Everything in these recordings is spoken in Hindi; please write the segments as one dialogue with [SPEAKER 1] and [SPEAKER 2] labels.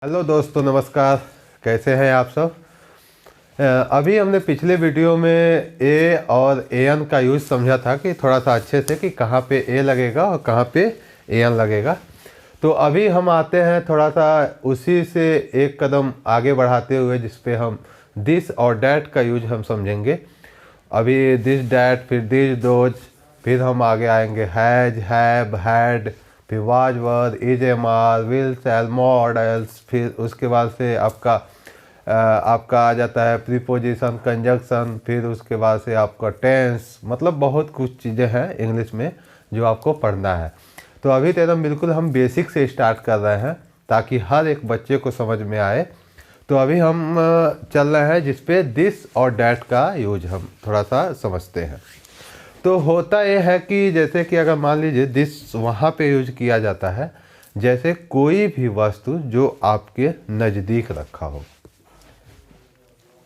[SPEAKER 1] हेलो दोस्तों, नमस्कार। कैसे हैं आप सब। अभी हमने पिछले वीडियो में ए और ए एन का यूज़ समझा था कि थोड़ा सा अच्छे से कि कहाँ पे ए लगेगा और कहाँ पे ए एन लगेगा। तो अभी हम आते हैं थोड़ा सा उसी से एक कदम आगे बढ़ाते हुए, जिस पे हम दिस और डैट का यूज हम समझेंगे। अभी दिस डैट, फिर दिस दोज, फिर हम आगे आएंगे हैज, हैव, हैड, फिर was, were, is, am, are, will, shall, mod, else. फिर उसके बाद से आपका आ जाता है प्रीपोजिशन, कंजक्शन। फिर उसके बाद से आपका टेंस। मतलब बहुत कुछ चीज़ें हैं इंग्लिश में जो आपको पढ़ना है। तो अभी तो एकदम बिल्कुल हम बेसिक से स्टार्ट कर रहे हैं ताकि हर एक बच्चे को समझ में आए। तो अभी हम चल रहे हैं जिस पे दिस और डैट का यूज हम थोड़ा सा समझते हैं। तो होता यह है कि जैसे कि अगर मान लीजिए दिस वहाँ पे यूज किया जाता है, जैसे कोई भी वस्तु जो आपके नज़दीक रखा हो।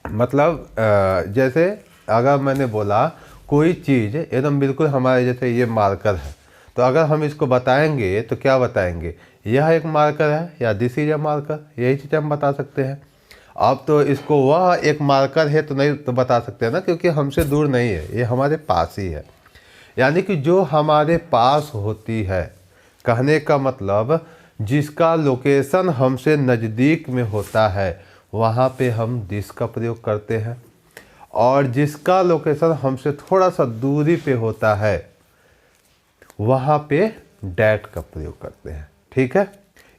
[SPEAKER 1] मतलब जैसे अगर मैंने बोला कोई चीज़ एकदम बिल्कुल हमारे, जैसे ये मार्कर है, तो अगर हम इसको बताएंगे तो क्या बताएंगे, यह एक मार्कर है या दिस इज ए मार्कर, यही चीज़ हम बता सकते हैं। अब तो इसको वह एक मार्कर है तो नहीं तो बता सकते हैं ना, क्योंकि हमसे दूर नहीं है, ये हमारे पास ही है। यानी कि जो हमारे पास होती है, कहने का मतलब जिसका लोकेशन हमसे नज़दीक में होता है वहाँ पे हम दिस का प्रयोग करते हैं, और जिसका लोकेशन हमसे थोड़ा सा दूरी पे होता है वहाँ पे डैट का प्रयोग करते हैं। ठीक है,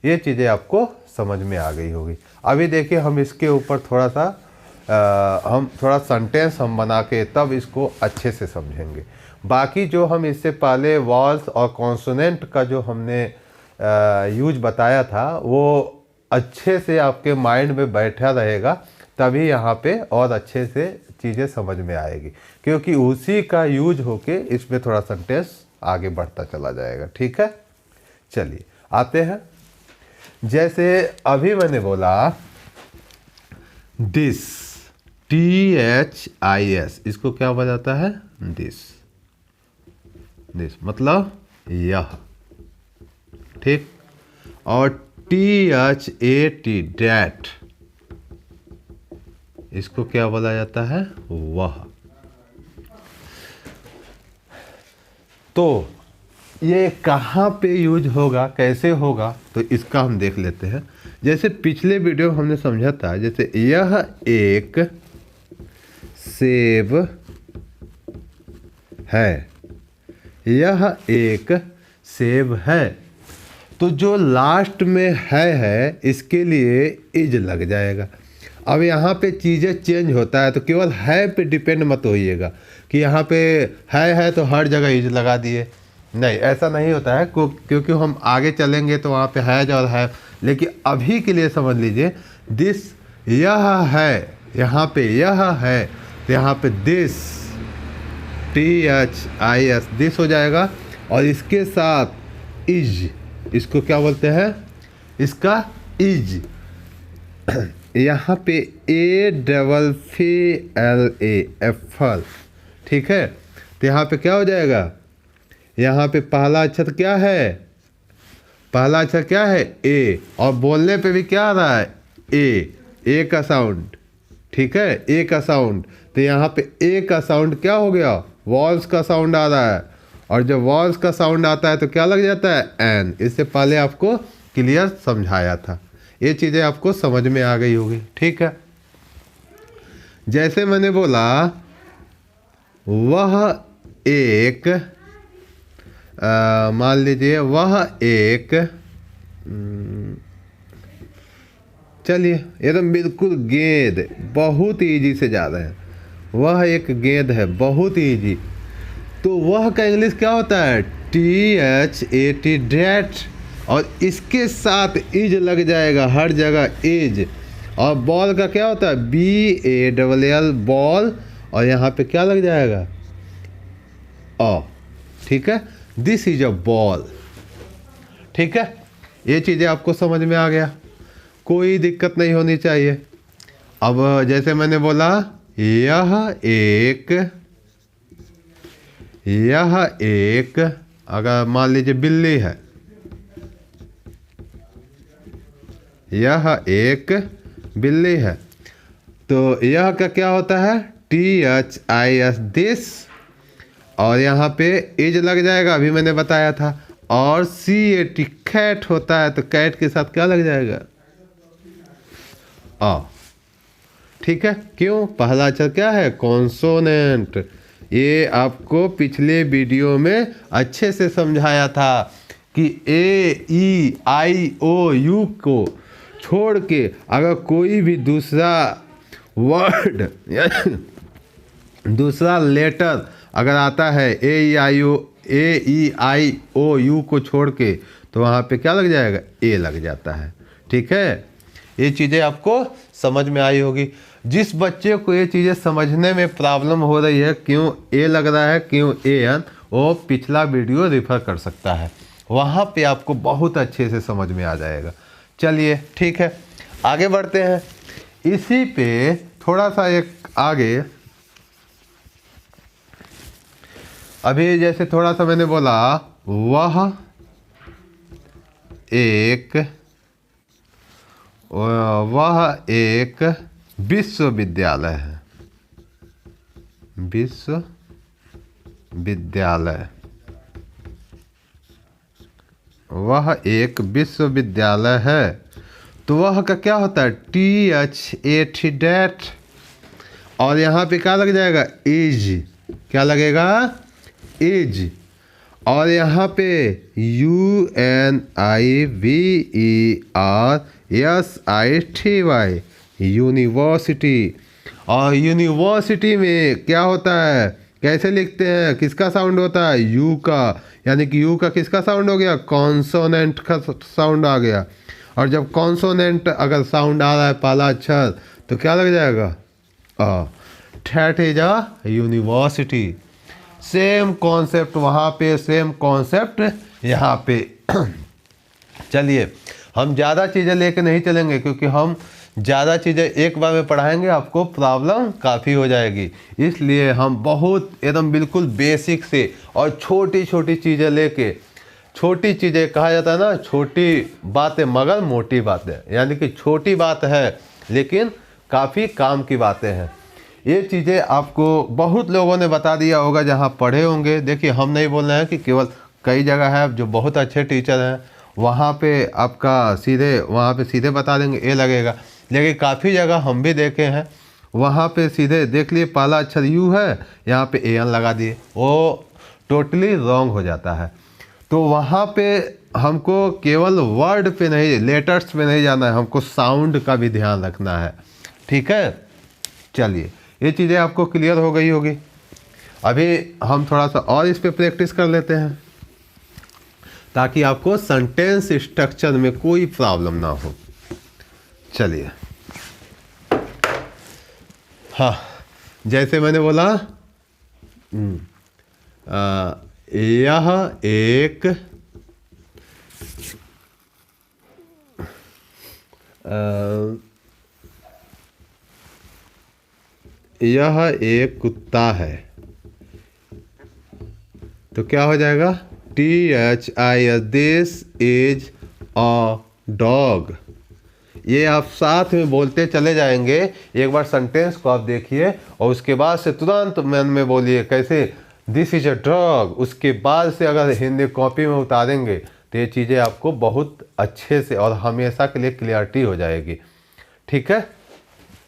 [SPEAKER 1] ये चीज़ें आपको समझ में आ गई होगी। अभी देखिए हम इसके ऊपर थोड़ा सा हम थोड़ा सेंटेंस हम बना के तब इसको अच्छे से समझेंगे। बाकी जो हम इससे पहले वॉल्स और कॉन्सोनेंट का जो हमने यूज बताया था वो अच्छे से आपके माइंड में बैठा रहेगा, तभी यहाँ पे और अच्छे से चीज़ें समझ में आएगी, क्योंकि उसी का यूज होके इसमें थोड़ा सेंटेंस आगे बढ़ता चला जाएगा। ठीक है, चलिए आते हैं। जैसे अभी मैंने बोला दिस, THIS, इसको क्या बोला जाता है, दिस। दिस मतलब यह। ठीक, और THAT, डैट, इसको क्या बोला जाता है, वह। तो ये कहाँ पे यूज होगा, कैसे होगा, तो इसका हम देख लेते हैं। जैसे पिछले वीडियो में हमने समझा था, जैसे यह एक सेब है, यह एक सेब है, तो जो लास्ट में है इसके लिए इज लग जाएगा। अब यहाँ पे चीज़ें चेंज होता है, तो केवल है पे डिपेंड मत होइएगा कि यहाँ पे है तो हर जगह इज लगा दिए। नहीं, ऐसा नहीं होता है, क्योंकि हम आगे चलेंगे तो वहाँ पे हैज और है। लेकिन अभी के लिए समझ लीजिए दिस, यह है, यहाँ पे यह है, तो यहाँ पे दिस, THIS, दिस हो जाएगा। और इसके साथ इज, इसको क्या बोलते हैं, इसका इज। यहाँ पे AFFLA, एफल। ठीक है, तो यहाँ पे क्या हो जाएगा, यहाँ पे पहला अक्षर क्या है, पहला अक्षर क्या है, ए, और बोलने पे भी क्या आ रहा है, ए का साउंड। ठीक है, ए का साउंड, तो यहाँ पे ए का साउंड क्या हो गया, वॉल्स का साउंड आ रहा है, और जब वॉल्स का साउंड आता है तो क्या लग जाता है, एन। इससे पहले आपको क्लियर समझाया था, ये चीज़ें आपको समझ में आ गई होगी। ठीक है, जैसे मैंने बोला वह एक, मान लीजिए वह एक, चलिए एकदम बिल्कुल गेंद, बहुत इजी से जा रहे हैं, वह एक गेंद है, बहुत इजी। तो वह का इंग्लिश क्या होता है, THAT, डैट, और इसके साथ इज लग जाएगा हर जगह, इज। और बॉल का क्या होता है, BALL, बॉल, और यहाँ पे क्या लग जाएगा, अ। ठीक है, दिस इज अ बॉल। ठीक है, ये चीज़ें आपको समझ में आ गया, कोई दिक्कत नहीं होनी चाहिए। अब जैसे मैंने बोला यह एक अगर मान लीजिए बिल्ली है, यह एक बिल्ली है। तो यह का क्या होता है, THIS दिस, और यहाँ पे इज लग जाएगा, अभी मैंने बताया था, और CAT कैट होता है, तो कैट के साथ क्या लग जाएगा, आ। ठीक है, क्यों, पहला अक्षर क्या है, कॉन्सोनेंट। ये आपको पिछले वीडियो में अच्छे से समझाया था कि AEIOU को छोड़ के अगर कोई भी दूसरा वर्ड दूसरा लेटर अगर आता है AEIOU को छोड़ के, तो वहाँ पे क्या लग जाएगा, ए लग जाता है। ठीक है, ये चीज़ें आपको समझ में आई होगी। जिस बच्चे को ये चीज़ें समझने में प्रॉब्लम हो रही है, क्यों ए लग रहा है, क्यों AN, वो पिछला वीडियो रेफर कर सकता है, वहाँ पे आपको बहुत अच्छे से समझ में आ जाएगा। चलिए ठीक है, आगे बढ़ते हैं। इसी पे थोड़ा सा एक आगे, अभी जैसे थोड़ा सा मैंने बोला, वह एक विश्वविद्यालय है, विश्वविद्यालय, वह एक विश्वविद्यालय है। तो वह का क्या होता है, THAT डेट, और यहाँ पे क्या लग जाएगा, इज, क्या लगेगा, इज, और यहाँ पे UNIVERSITY, यूनिवर्सिटी। और यूनिवर्सिटी में क्या होता है, कैसे लिखते हैं, किसका साउंड होता है, यू का, यानी कि यू का किसका साउंड हो गया, कॉन्सोनेंट का साउंड आ गया। और जब कॉन्सोनेंट अगर साउंड आ रहा है पहला अक्षर, तो क्या लग जाएगा, that is a university. Same concept वहाँ पे, सेम कॉन्सेप्ट यहाँ पे। चलिए, हम ज़्यादा चीज़ें लेके नहीं चलेंगे, क्योंकि हम ज़्यादा चीज़ें एक बार में पढ़ाएंगे आपको प्रॉब्लम काफ़ी हो जाएगी। इसलिए हम बहुत एकदम बिल्कुल बेसिक से और छोटी छोटी चीज़ें लेके, छोटी चीज़ें कहा जाता है ना, छोटी बातें मगर मोटी बातें, यानी कि छोटी बात है लेकिन काफ़ी काम की बातें हैं। ये चीज़ें आपको बहुत लोगों ने बता दिया होगा जहाँ पढ़े होंगे। देखिए, हम नहीं बोल रहे हैं कि केवल, कई जगह है जो बहुत अच्छे टीचर हैं, वहाँ पे आपका सीधे, वहाँ पे सीधे बता देंगे ए लगेगा, लेकिन काफ़ी जगह हम भी देखे हैं वहाँ पे सीधे देख लिए पहला अक्षर यू है, यहाँ पे AN लगा दिए, वो टोटली रॉन्ग हो जाता है। तो वहाँ पे हमको केवल वर्ड पे नहीं, लेटर्स पे नहीं जाना है, हमको साउंड का भी ध्यान रखना है। ठीक है, चलिए, ये चीज़ें आपको क्लियर हो गई होगी। अभी हम थोड़ा सा और इस पे प्रैक्टिस कर लेते हैं, ताकि आपको सेंटेंस स्ट्रक्चर में कोई प्रॉब्लम ना हो। चलिए, हाँ, जैसे मैंने बोला, यह एक कुत्ता है, तो क्या हो जाएगा, THIS, this is a dog. ये आप साथ में बोलते चले जाएंगे। एक बार सेंटेंस को आप देखिए और उसके बाद से तुरंत मन में बोलिए, कैसे, दिस इज अ डॉग। उसके बाद से अगर हिंदी कॉपी में उतारेंगे तो ये चीज़ें आपको बहुत अच्छे से और हमेशा के लिए क्लियरिटी हो जाएगी। ठीक है,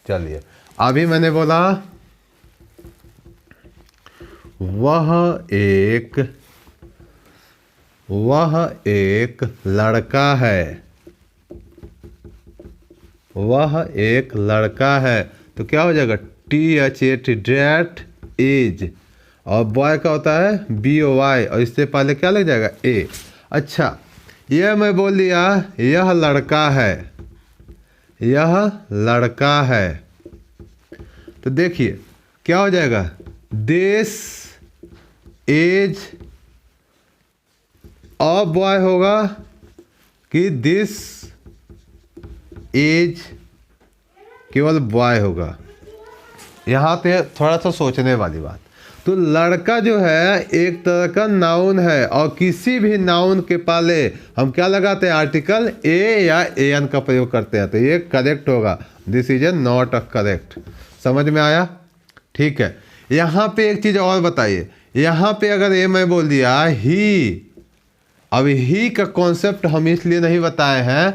[SPEAKER 1] चलिए, अभी मैंने बोला वह एक लड़का है, वह एक लड़का है, तो क्या हो जाएगा, THAT डेट इज, और बॉय का होता है BOY, और इससे पहले क्या लग जाएगा, A। अच्छा, यह मैं बोल दिया, यह लड़का है, यह लड़का है, तो देखिए क्या हो जाएगा, दिस एज, और बॉय होगा कि दिस एज, केवल बॉय होगा। यहाँ पे थोड़ा सा सोचने वाली बात, तो लड़का जो है एक तरह का नाउन है, और किसी भी नाउन के पहले हम क्या लगाते हैं, आर्टिकल ए या एन का प्रयोग करते हैं, तो ये करेक्ट होगा। This is a not a correct. समझ में आया? ठीक है। यहाँ पे एक चीज़ और बताइए, यहाँ पे अगर ये मैं बोल दिया ही, अब ही का कॉन्सेप्ट हम इसलिए नहीं बताए हैं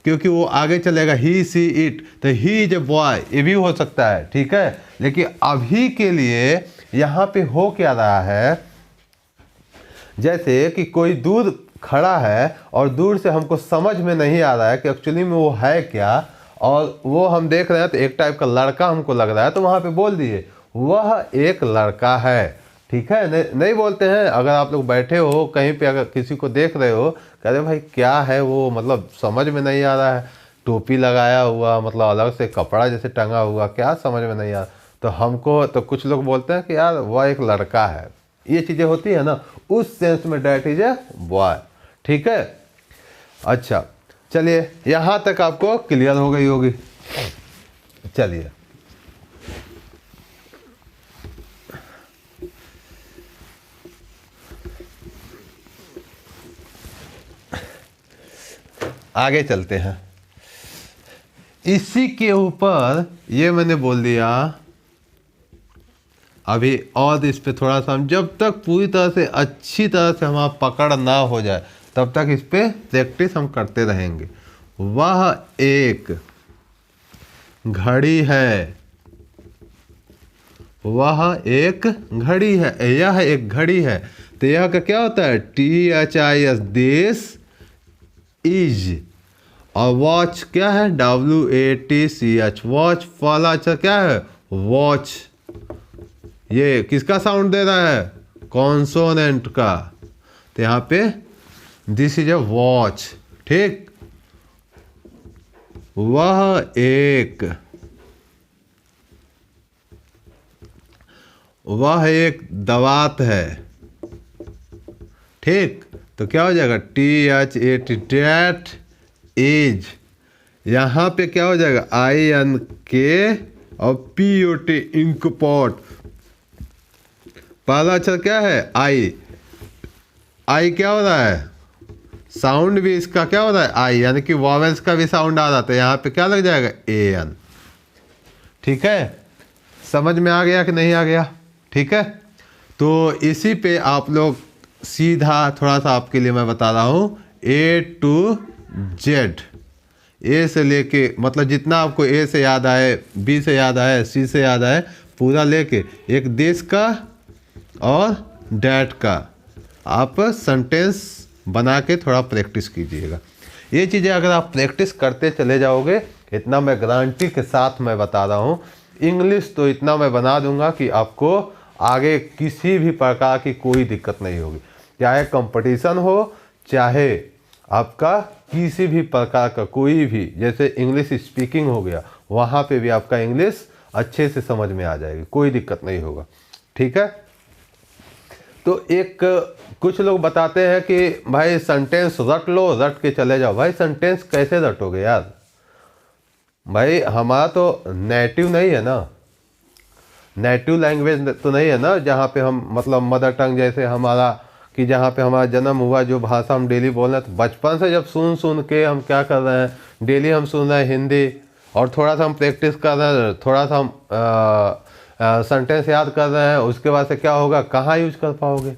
[SPEAKER 1] क्योंकि वो आगे चलेगा ही सी इट, तो ही इज ए बॉय, ये भी हो सकता है, ठीक है। लेकिन अभी के लिए यहाँ पे हो क्या रहा है, जैसे कि कोई दूर खड़ा है और दूर से हमको समझ में नहीं आ रहा है कि एक्चुअली में वो है क्या, और वो हम देख रहे हैं तो एक टाइप का लड़का हमको लग रहा है, तो वहाँ पे बोल दिए वह एक लड़का है, ठीक है। नहीं बोलते हैं, अगर आप लोग बैठे हो कहीं पे, अगर किसी को देख रहे हो, कह रहे भाई क्या है वो, मतलब समझ में नहीं आ रहा है, टोपी लगाया हुआ, मतलब अलग से कपड़ा जैसे टंगा हुआ, क्या समझ में नहीं आ रहा, तो हमको तो कुछ लोग बोलते हैं कि यार वह एक लड़का है। ये चीज़ें होती है ना, उस सेंस में डैट इज ए बॉय, ठीक है। अच्छा चलिए, यहाँ तक आपको क्लियर हो गई होगी। चलिए आगे चलते हैं। इसी के ऊपर ये मैंने बोल दिया अभी, और इस पे थोड़ा सा हम, जब तक पूरी तरह से अच्छी तरह से हमारा पकड़ ना हो जाए तब तक इस पे प्रैक्टिस हम करते रहेंगे। वह एक घड़ी है, वह एक घड़ी है, यह एक घड़ी है, तो यह का क्या होता है, THIS, दिस इज। और वॉच क्या है, WATCH, वॉच वाला अक्षर क्या है, वॉच। ये किसका साउंड दे रहा है, कॉन्सोनेंट का, तो यहाँ पे दिस इज ए वॉच, ठीक। वह एक दवात है, ठीक। तो क्या हो जाएगा, THAT, डेट इज। यहाँ पे क्या हो जाएगा, INK और POT, इंक पॉट। पहला अक्षर क्या है, आई क्या हो रहा है, साउंड भी इसका क्या हो रहा है, आई, यानी कि वॉवेल्स का भी साउंड आ रहा था, यहाँ पे क्या लग जाएगा, AN, ठीक है। समझ में आ गया कि नहीं आ गया, ठीक है। तो इसी पे आप लोग सीधा थोड़ा सा आपके लिए मैं बता रहा हूँ, A to Z, ए से लेके, मतलब जितना आपको ए से याद आए, बी से याद आए, सी से याद आए, पूरा लेके एक देश का और डैट का आप सेंटेंस बना के थोड़ा प्रैक्टिस कीजिएगा। ये चीज़ें अगर आप प्रैक्टिस करते चले जाओगे, इतना मैं गारंटी के साथ मैं बता रहा हूँ, इंग्लिश तो इतना मैं बना दूंगा कि आपको आगे किसी भी प्रकार की कोई दिक्कत नहीं होगी, चाहे कंपटीशन हो, चाहे आपका किसी भी प्रकार का कोई भी, जैसे इंग्लिश स्पीकिंग हो गया, वहाँ पे भी आपका इंग्लिश अच्छे से समझ में आ जाएगी, कोई दिक्कत नहीं होगा, ठीक है। तो एक कुछ लोग बताते हैं कि भाई सेंटेंस रट लो, रट के चले जाओ। भाई सेंटेंस कैसे रटोगे यार, भाई हमारा तो नेटिव नहीं है ना, नेटिव लैंग्वेज तो नहीं है ना, जहाँ पे हम मतलब मदर टंग जैसे हमारा, कि जहाँ पे हमारा जन्म हुआ, जो भाषा हम डेली बोल रहे हैं, तो बचपन से जब सुन के हम क्या कर रहे हैं, डेली हम सुन रहे हैं हिंदी, और थोड़ा सा हम प्रैक्टिस कर रहे हैं, थोड़ा सा हम सेंटेंस याद कर रहे हैं, उसके बाद से क्या होगा, कहाँ यूज कर पाओगे,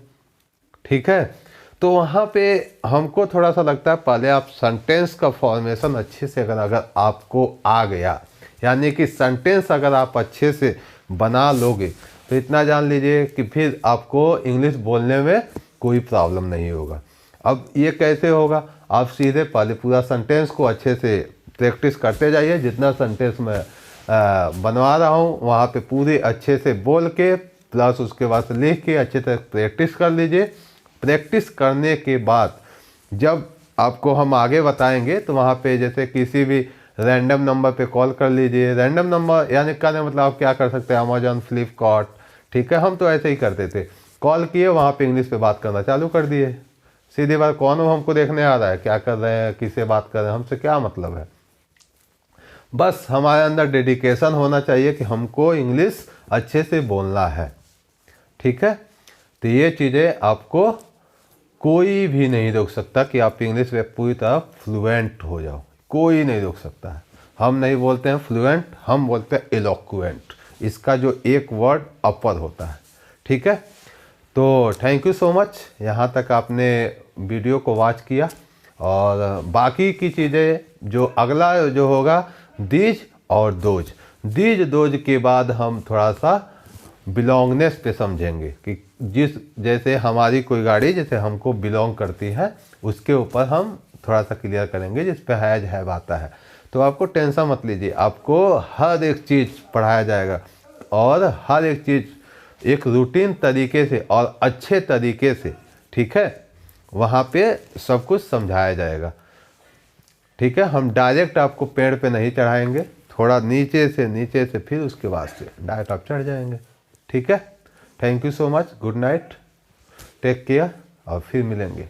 [SPEAKER 1] ठीक है। तो वहाँ पे हमको थोड़ा सा लगता है पहले आप सेंटेंस का फॉर्मेशन अच्छे से अगर आपको आ गया, यानी कि सेंटेंस अगर आप अच्छे से बना लोगे, तो इतना जान लीजिए कि फिर आपको इंग्लिश बोलने में कोई प्रॉब्लम नहीं होगा। अब ये कैसे होगा, आप सीधे पहले पूरा सेंटेंस को अच्छे से प्रैक्टिस करते जाइए, जितना सेंटेंस मैं बनवा रहा हूँ वहाँ पे पूरे अच्छे से बोल के, प्लस उसके बाद से लिख के अच्छे से प्रैक्टिस कर लीजिए। प्रैक्टिस करने के बाद जब आपको हम आगे बताएंगे, तो वहाँ पे जैसे किसी भी रैंडम नंबर पे कॉल कर लीजिए। रैंडम नंबर यानी कहने मतलब आप क्या कर सकते हैं, अमेजॉन, फ्लिपकार्ट, ठीक है, हम तो ऐसे ही करते थे, कॉल किए, वहाँ पे इंग्लिश पे बात करना चालू कर दिए। सीधी बात, कौन हो हमको देखने आ रहा है, क्या कर रहे हैं, किससे बात कर रहे हैं, हमसे क्या मतलब है। बस हमारे अंदर डेडिकेशन होना चाहिए कि हमको इंग्लिश अच्छे से बोलना है, ठीक है। तो ये चीज़ें आपको कोई भी नहीं रोक सकता कि आप इंग्लिश में पूरी तरह फ्लुएंट हो जाओ, कोई नहीं रोक सकता है। हम नहीं बोलते हैं फ्लुएंट, हम बोलते हैं एलोक्वेंट। इसका जो एक वर्ड अपर होता है, ठीक है। तो थैंक यू सो मच, यहाँ तक आपने वीडियो को वॉच किया। और बाकी की चीज़ें जो अगला जो होगा दीज और दोज, दीज दोज के बाद हम थोड़ा सा बिलोंगनेस पे समझेंगे कि जैसे हमारी कोई गाड़ी जैसे हमको बिलोंग करती है, उसके ऊपर हम थोड़ा सा क्लियर करेंगे जिस पे हैज हैव आता है। तो आपको टेंशन मत लीजिए, आपको हर एक चीज़ पढ़ाया जाएगा और हर एक चीज़ एक रूटीन तरीके से और अच्छे तरीके से, ठीक है, वहाँ पे सब कुछ समझाया जाएगा, ठीक है। हम डायरेक्ट आपको पेड़ पे नहीं चढ़ाएंगे, थोड़ा नीचे से फिर उसके बाद से डायरेक्ट आप चढ़ जाएंगे, ठीक है। Thank you so much, good night, take care और फिर मिलेंगे।